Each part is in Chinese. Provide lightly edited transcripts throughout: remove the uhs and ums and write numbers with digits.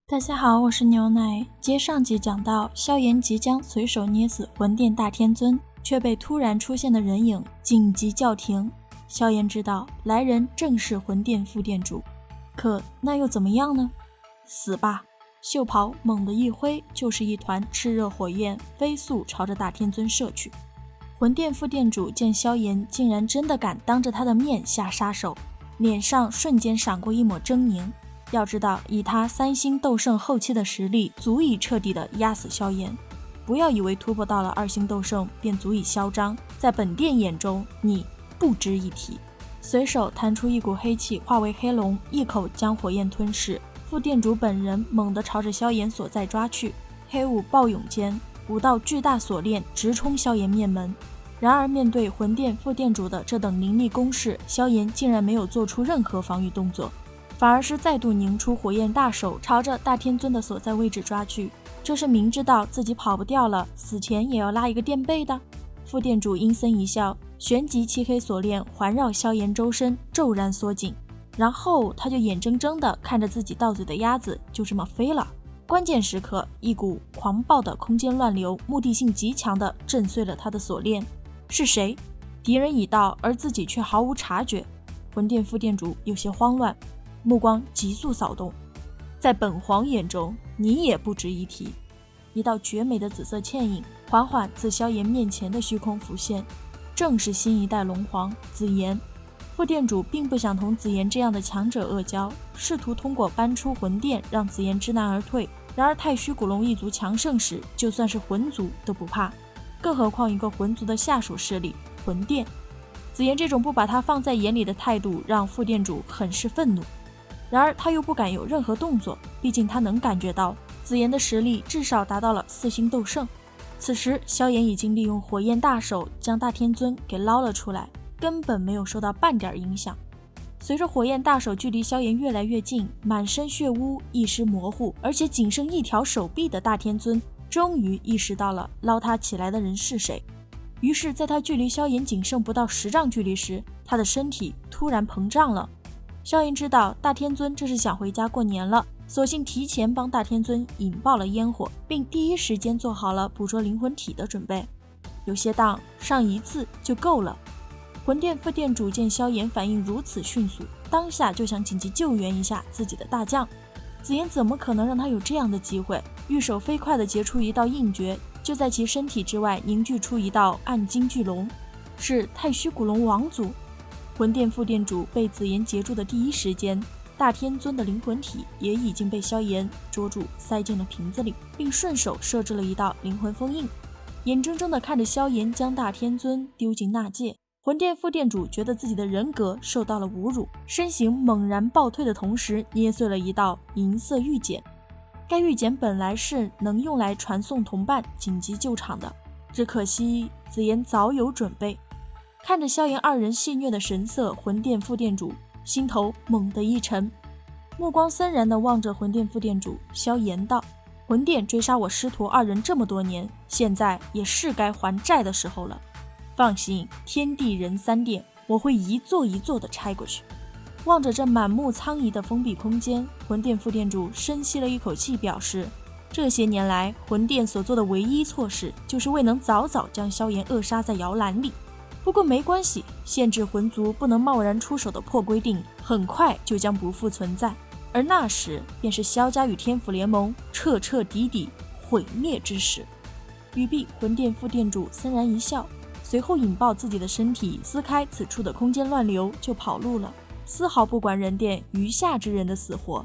大家好，我是牛奶。接上集讲到，萧炎即将随手捏死魂殿大天尊，却被突然出现的人影紧急叫停。萧炎知道来人正是魂殿副殿主，可那又怎么样呢？死吧！袖袍猛地一挥，就是一团炽热火焰飞速朝着大天尊射去。魂殿副殿主见萧炎竟然真的敢当着他的面下杀手，脸上瞬间闪过一抹狰狞。要知道，以他3星斗圣后期的实力，足以彻底的压死萧炎。不要以为突破到了2星斗圣便足以嚣张，在本殿眼中，你不值一提。随手弹出一股黑气，化为黑龙，一口将火焰吞噬。副殿主本人猛地朝着萧炎所在抓去，黑雾暴涌间，5道巨大锁链直冲萧炎面门。然而面对魂殿副殿主的这等凌厉攻势，萧炎竟然没有做出任何防御动作，反而是再度拧出火焰大手，朝着大天尊的所在位置抓去。这是明知道自己跑不掉了，死前也要拉一个垫背的。副殿主阴森一笑，旋即漆黑锁链环绕萧炎周身骤然缩紧，然后他就眼睁睁地看着自己到嘴的鸭子就这么飞了。关键时刻，一股狂暴的空间乱流，目的性极强地震碎了他的锁链。是谁？敌人已到，而自己却毫无察觉。魂殿副殿主有些慌乱，目光急速扫动，在本皇眼中，你也不值一提。一道绝美的紫色倩影缓缓自萧炎面前的虚空浮现，正是新一代龙皇紫炎。副殿主并不想同紫炎这样的强者恶交，试图通过搬出魂殿让紫炎知难而退。然而太虚古龙一族强盛时，就算是魂族都不怕，更何况一个魂族的下属势力魂殿。紫炎这种不把他放在眼里的态度让副殿主很是愤怒，然而他又不敢有任何动作，毕竟他能感觉到紫炎的实力至少达到了4星斗圣。此时萧炎已经利用火焰大手将大天尊给捞了出来，根本没有受到半点影响。随着火焰大手距离萧炎越来越近，满身血污，意识模糊，而且仅剩一条手臂的大天尊终于意识到了捞他起来的人是谁。于是在他距离萧炎仅剩不到10丈距离时，他的身体突然膨胀了。萧炎知道大天尊这是想回家过年了，索性提前帮大天尊引爆了烟火，并第一时间做好了捕捉灵魂体的准备。有些当上一次就够了。魂殿副殿主见萧炎反应如此迅速，当下就想紧急救援一下自己的大将。紫炎怎么可能让他有这样的机会？玉手飞快地结出一道印诀，就在其身体之外凝聚出一道暗金巨龙，是太虚古龙王族。魂殿副殿主被紫炎截住的第一时间，大天尊的灵魂体也已经被萧炎捉住塞进了瓶子里，并顺手设置了一道灵魂封印，眼睁睁地看着萧炎将大天尊丢进纳戒。魂殿副殿主觉得自己的人格受到了侮辱，身形猛然暴退的同时，捏碎了一道银色玉简。该玉简本来是能用来传送同伴紧急救场的，只可惜紫炎早有准备。看着萧炎2人戏谑的神色，魂殿副殿主心头猛地一沉，目光森然地望着魂殿副殿主萧炎道：魂殿追杀我师徒2人这么多年，现在也是该还债的时候了。放心，天地人3殿我会一座一座的拆过去。望着这满目苍夷的封闭空间，魂殿副殿主深吸了一口气，表示这些年来魂殿所做的唯一错事，就是未能早早将萧炎扼杀在摇篮里。不过没关系，限制魂族不能贸然出手的破规定很快就将不复存在，而那时便是萧家与天府联盟彻彻底底毁灭之时。语毕，魂殿副殿主森然一笑，随后引爆自己的身体，撕开此处的空间乱流就跑路了，丝毫不管人殿余下之人的死活。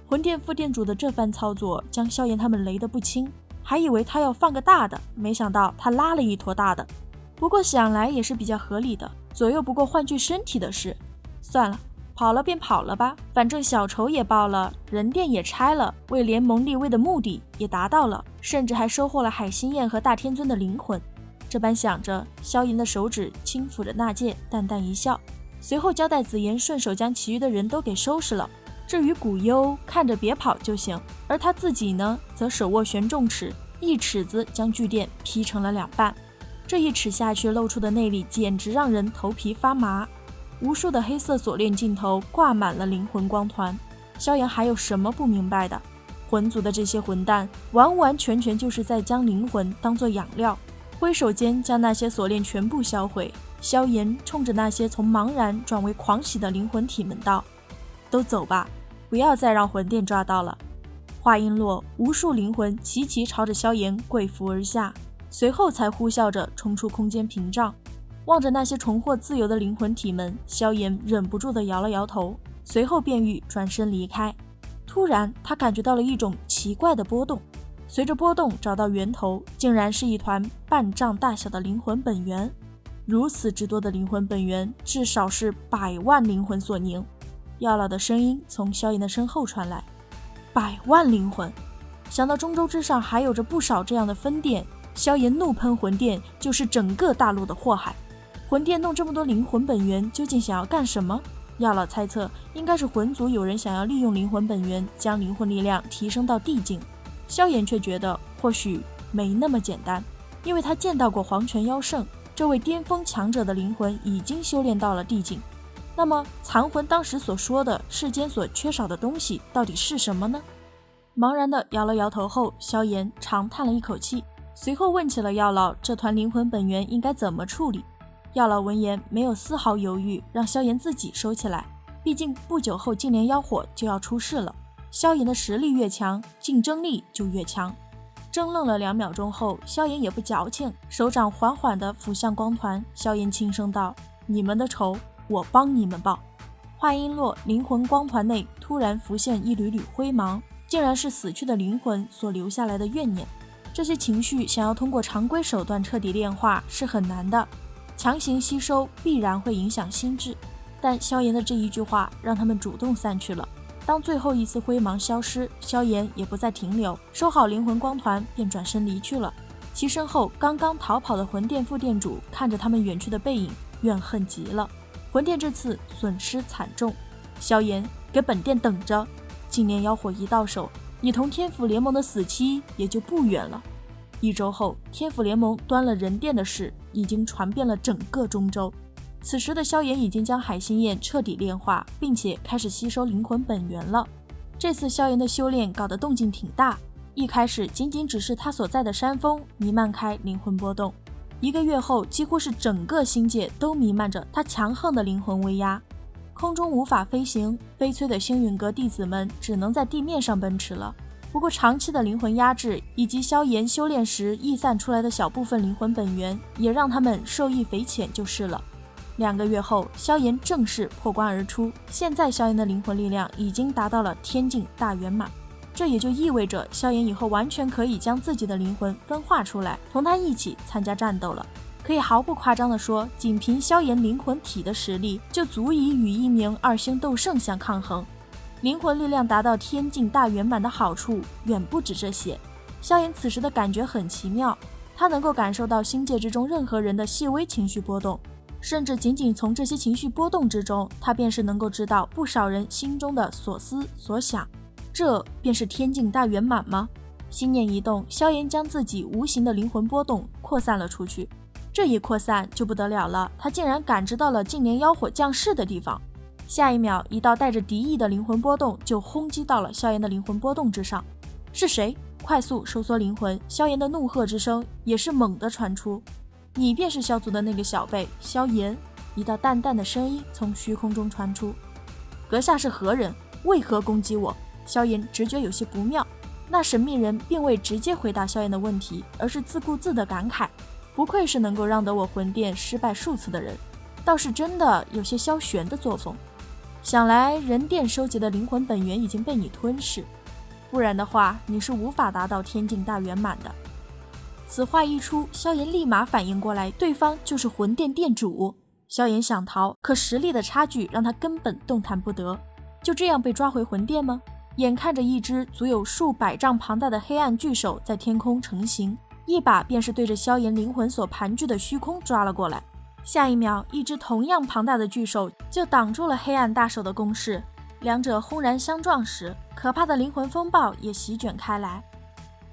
魂殿副殿主的这番操作将萧炎他们雷得不轻，还以为他要放个大的，没想到他拉了一坨大的。不过想来也是比较合理的，左右不过换具身体的事。算了，跑了便跑了吧，反正小仇也报了，人殿也拆了，为联盟立威的目的也达到了，甚至还收获了海心燕和大天尊的灵魂。这般想着，萧炎的手指轻抚着纳戒，淡淡一笑，随后交代紫炎顺手将其余的人都给收拾了。至于古幽，看着别跑就行，而他自己呢，则手握玄重尺，一尺子将巨殿劈成了2半。这一尺下去露出的内力简直让人头皮发麻，无数的黑色锁链尽头挂满了灵魂光团。萧炎还有什么不明白的？魂族的这些混蛋完完全全就是在将灵魂当作养料，挥手间将那些锁链全部销毁。萧炎冲着那些从茫然转为狂喜的灵魂体们道：都走吧，不要再让魂殿抓到了。话音落，无数灵魂齐齐朝着萧炎跪伏而下，随后才呼啸着冲出空间屏障。望着那些重获自由的灵魂体们，萧炎忍不住地摇了摇头，随后便欲转身离开。突然他感觉到了一种奇怪的波动，随着波动找到源头，竟然是一团半丈大小的灵魂本源。如此之多的灵魂本源，至少是100万灵魂所凝。药老的声音从萧炎的身后传来：100万灵魂！想到中州之上还有着不少这样的分殿，萧炎怒喷魂殿就是整个大陆的祸害。魂殿弄这么多灵魂本源，究竟想要干什么？药老猜测，应该是魂族有人想要利用灵魂本源，将灵魂力量提升到地境。萧炎却觉得或许没那么简单，因为他见到过黄泉妖圣，这位巅峰强者的灵魂已经修炼到了地境。那么残魂当时所说的世间所缺少的东西到底是什么呢？茫然地摇了摇头后，萧炎长叹了一口气，随后问起了药老这团灵魂本源应该怎么处理。药老闻言没有丝毫犹豫，让萧炎自己收起来，毕竟不久后净莲妖火就要出世了，萧炎的实力越强，竞争力就越强。怔愣了2秒钟后，萧炎也不矫情，手掌缓缓地抚向光团，萧炎轻声道：你们的仇我帮你们报。话音落，灵魂光团内突然浮现一缕缕灰芒，竟然是死去的灵魂所留下来的怨念。这些情绪想要通过常规手段彻底炼化是很难的，强行吸收必然会影响心智。但萧炎的这一句话让他们主动散去了。当最后一丝灰芒消失，萧炎也不再停留，收好灵魂光团便转身离去了。其身后刚刚逃跑的魂殿副殿主看着他们远去的背影，怨恨极了。魂殿这次损失惨重，萧炎，给本殿等着！净莲妖火一到手，你同天府联盟的死期也就不远了。1周后，天府联盟端了人殿的事已经传遍了整个中州。此时的萧炎已经将海心焰彻底炼化，并且开始吸收灵魂本源了。这次萧炎的修炼搞得动静挺大，一开始仅仅只是他所在的山峰弥漫开灵魂波动，1个月后几乎是整个星界都弥漫着他强横的灵魂威压。空中无法飞行，悲催的星陨阁弟子们只能在地面上奔驰了。不过长期的灵魂压制以及萧炎修炼时溢散出来的小部分灵魂本源，也让他们受益匪浅就是了。2个月后，萧炎正式破关而出，现在萧炎的灵魂力量已经达到了天境大圆满，这也就意味着萧炎以后完全可以将自己的灵魂分化出来，同他一起参加战斗了。可以毫不夸张地说，仅凭萧炎灵魂体的实力，就足以与一名2星斗圣相抗衡。灵魂力量达到天境大圆满的好处远不止这些。萧炎此时的感觉很奇妙，他能够感受到星界之中任何人的细微情绪波动，甚至仅仅从这些情绪波动之中，他便是能够知道不少人心中的所思所想。这便是天境大圆满吗？心念一动，萧炎将自己无形的灵魂波动扩散了出去。这一扩散就不得了了，他竟然感知到了净莲妖火降世的地方。下一秒，一道带着敌意的灵魂波动就轰击到了萧炎的灵魂波动之上。是谁？快速收缩灵魂，萧炎的怒喝之声也是猛地传出。你便是萧族的那个小辈萧炎。一道淡淡的声音从虚空中传出。阁下是何人？为何攻击我？萧炎直觉有些不妙。那神秘人并未直接回答萧炎的问题，而是自顾自的感慨，不愧是能够让得我魂殿失败数次的人，倒是真的有些萧玄的作风。想来人殿收集的灵魂本源已经被你吞噬，不然的话你是无法达到天境大圆满的。此话一出，萧炎立马反应过来，对方就是魂殿殿主。萧炎想逃，可实力的差距让他根本动弹不得。就这样被抓回魂殿吗？眼看着一只足有数百丈庞大的黑暗巨手在天空成型，一把便是对着萧炎灵魂所盘踞的虚空抓了过来。下一秒，一只同样庞大的巨手就挡住了黑暗大手的攻势，两者轰然相撞时，可怕的灵魂风暴也席卷开来。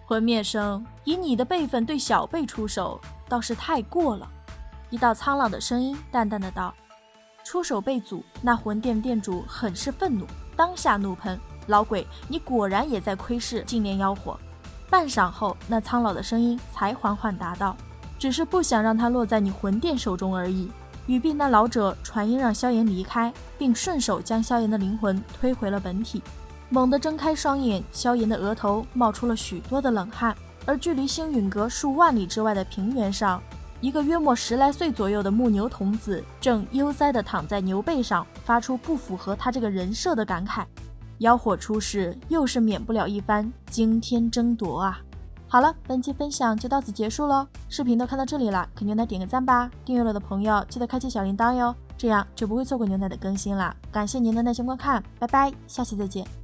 魂灭生，以你的辈分对小辈出手，倒是太过了。一道苍老的声音淡淡的道。出手被阻，那魂殿殿主很是愤怒，当下怒喷。老鬼，你果然也在窥视禁炼妖火。半晌后，那苍老的声音才缓缓答道：只是不想让它落在你魂殿手中而已。语毕，那老者传音让萧炎离开，并顺手将萧炎的灵魂推回了本体。猛地睁开双眼，萧炎的额头冒出了许多的冷汗。而距离星陨阁数万里之外的平原上，一个约莫10来岁左右的木牛童子正悠哉地躺在牛背上，发出不符合他这个人设的感慨。妖火出世，又是免不了一番惊天争夺啊！好了，本期分享就到此结束喽。视频都看到这里了，给牛奶点个赞吧。订阅了的朋友记得开启小铃铛哟，这样就不会错过牛奶的更新啦。感谢您的耐心观看，拜拜，下期再见。